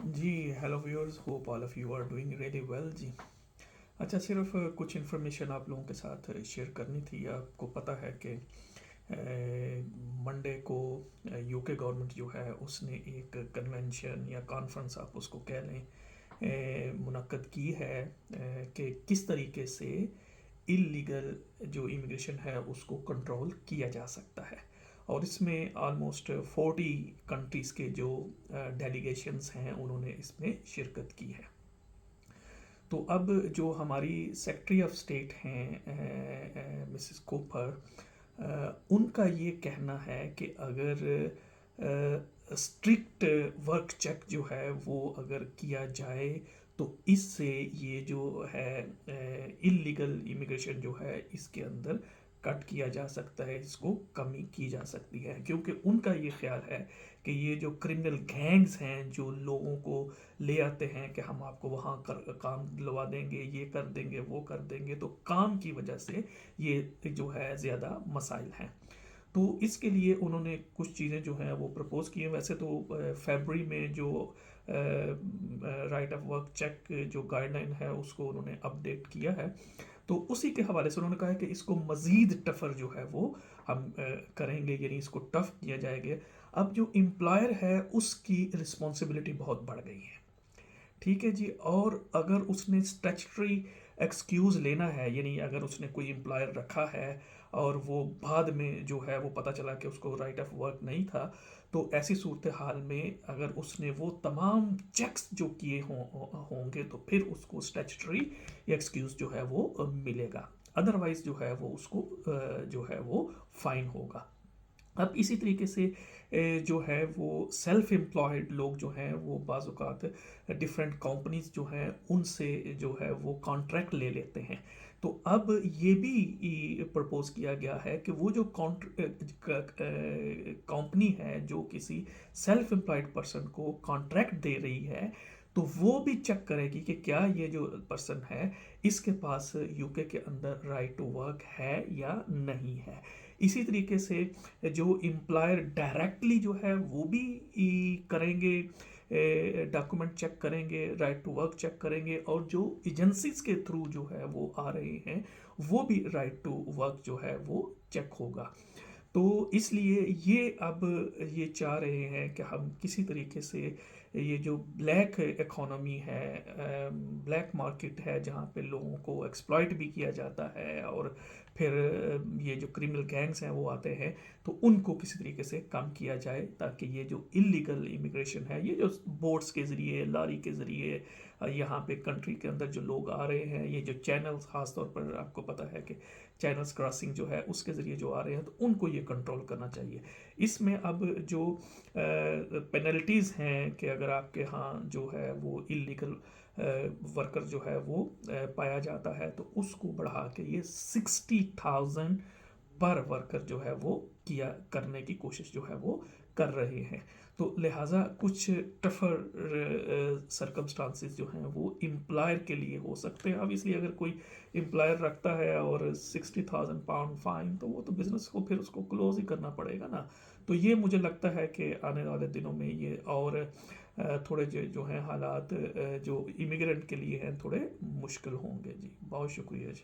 Ji, hello viewers, hope all of you are doing really well जी। अच्छा, सिर्फ कुछ इन्फॉर्मेशन आप लोगों के साथ शेयर करनी थी। आपको पता है कि मंडे को यूके गवर्नमेंट जो है उसने एक कन्वेंशन या कॉन्फ्रेंस आप उसको कह लें मुनक्कद की है कि किस तरीके से इलीगल जो इमिग्रेशन है उसको कंट्रोल किया जा सकता है। और इसमें ऑलमोस्ट 40 कंट्रीज़ के जो डेलीगेशंस हैं उन्होंने इसमें शिरकत की है। तो अब जो हमारी सेक्रेटरी ऑफ स्टेट हैं मिसिस कोपर, उनका ये कहना है कि अगर स्ट्रिक्ट वर्क चेक जो है वो अगर किया जाए तो इससे ये जो है इलीगल इमिग्रेशन जो है इसके अंदर कट किया जा सकता है, इसको कमी की जा सकती है। क्योंकि उनका ये ख्याल है कि ये जो क्रिमिनल गैंग्स हैं जो लोगों को ले आते हैं कि हम आपको वहाँ काम दिलवा देंगे, ये कर देंगे, वो कर देंगे, तो काम की वजह से ये जो है ज़्यादा मसाइल हैं। तो इसके लिए उन्होंने कुछ चीज़ें जो हैं वो प्रपोज की हैं। वैसे तो फरवरी में जो राइट ऑफ वर्क चेक जो गाइडलाइन है उसको उन्होंने अपडेट किया है, तो उसी के हवाले से उन्होंने कहा है कि इसको मज़ीद टफर जो है वो हम करेंगे, यानी इसको टफ किया जाएगा। अब जो एम्प्लॉयर है उसकी रिस्पॉन्सिबिलिटी बहुत बढ़ गई है, ठीक है जी। और अगर उसने स्टैट्यूटरी एक्सक्यूज़ लेना है, यानी अगर उसने कोई एम्प्लॉयर रखा है और वो बाद में जो है वो पता चला कि उसको राइट ऑफ वर्क नहीं था, तो ऐसी सूरत हाल में अगर उसने वो तमाम चेक्स जो किए होंगे तो फिर उसको स्टैट्यूटरी एक्सक्यूज़ जो है वो मिलेगा। अदरवाइज़ जो है वो उसको जो है वो फाइन होगा। अब इसी तरीके से जो है वो सेल्फ एम्प्लॉयड लोग जो हैं वो बाज़ात डिफरेंट कंपनीज जो हैं उनसे जो है वो कॉन्ट्रैक्ट ले लेते हैं। तो अब ये भी प्रपोज किया गया है कि वो जो कंपनी है जो किसी सेल्फ एम्प्लॉयड पर्सन को कॉन्ट्रैक्ट दे रही है, तो वो भी चेक करेगी कि क्या ये जो पर्सन है इसके पास यूके के अंदर राइट टू वर्क है या नहीं है। इसी तरीके से जो एम्प्लॉयर डायरेक्टली जो है वो भी करेंगे, डॉक्यूमेंट चेक करेंगे, राइट टू वर्क चेक करेंगे, और जो एजेंसीज के थ्रू जो है वो आ रहे हैं वो भी राइट टू वर्क जो है वो चेक होगा। तो इसलिए ये अब ये चाह रहे हैं कि हम किसी तरीके से ये जो ब्लैक इकोनॉमी है, ब्लैक मार्केट है जहाँ पे लोगों को एक्सप्लॉइट भी किया जाता है और फिर ये जो क्रिमिनल गैंग्स हैं वो आते हैं, तो उनको किसी तरीके से कम किया जाए ताकि ये जो इलीगल इमिग्रेशन है, ये जो बोट्स के ज़रिए, लारी के ज़रिए यहाँ पे कंट्री के अंदर जो लोग आ रहे हैं, ये जो चैनल्स ख़ास तौर पर आपको पता है कि चैनल्स क्रॉसिंग जो है उसके ज़रिए जो आ रहे हैं, तो उनको ये कंट्रोल करना चाहिए। इसमें अब जो पेनल्टीज़ हैं कि अगर आपके यहाँ जो है वो इलीगल वर्कर जो है वो पाया जाता है तो उसको बढ़ा के ये 60,000 पर वर्कर जो है वो किया करने की कोशिश जो है वो कर रहे हैं। तो लिहाजा कुछ टफर सरकमस्टांसिस जो हैं वो एम्प्लॉयर के लिए हो सकते हैं। अब इसलिए अगर कोई एम्प्लॉयर रखता है और 60,000 पाउंड फाइन, तो वो तो बिजनेस को फिर उसको क्लोज ही करना पड़ेगा ना। तो ये मुझे लगता है कि आने वाले दिनों में ये और थोड़े जो हैं हालात जो इमिग्रेंट के लिए हैं थोड़े मुश्किल होंगे जी। बहुत शुक्रिया जी।